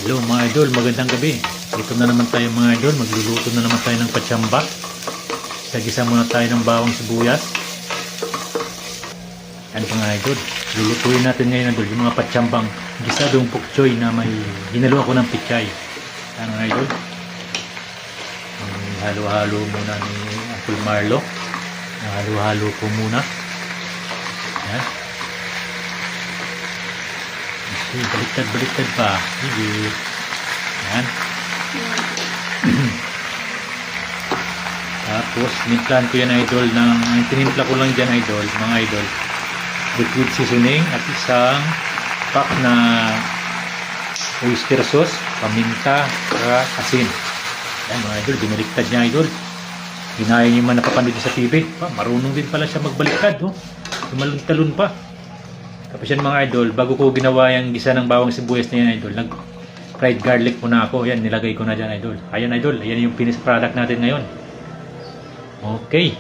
Hello mga idol, magandang gabi. Ito na naman tayo mga idol, magluluto na naman tayo ng patsamba. Sagisa muna tayo ng bawang sibuyas. Yan mga idol, lulutuin natin ngayon idol yung mga patsambang gisadong pukchoy na may ginalo ako ng pichay. Yan mga idol, halo-halo muna ni Uncle Marlo. Halo-halo po muna. Yan. Okay, baliktad pa. Sige. Yan. Tapos, nimplan ko yan idol ng, tinimpla ko lang dyan idol, mga idol. Liquid seasoning at isang pack na oyster sauce, paminta, asin. Yan mga idol, binaliktad niya idol. Ginaya niyo man napapanood sa TV. Marunong din pala siya magbaliktad. Oh. Tumalon-talon pa. Tapos yan mga idol, bago ko ginawa yung gisa ng bawang sibuyas na yan idol, nag-fried garlic muna ako. Yan, nilagay ko na dyan idol. Ayan idol, ayan yung finished product natin ngayon. Okay.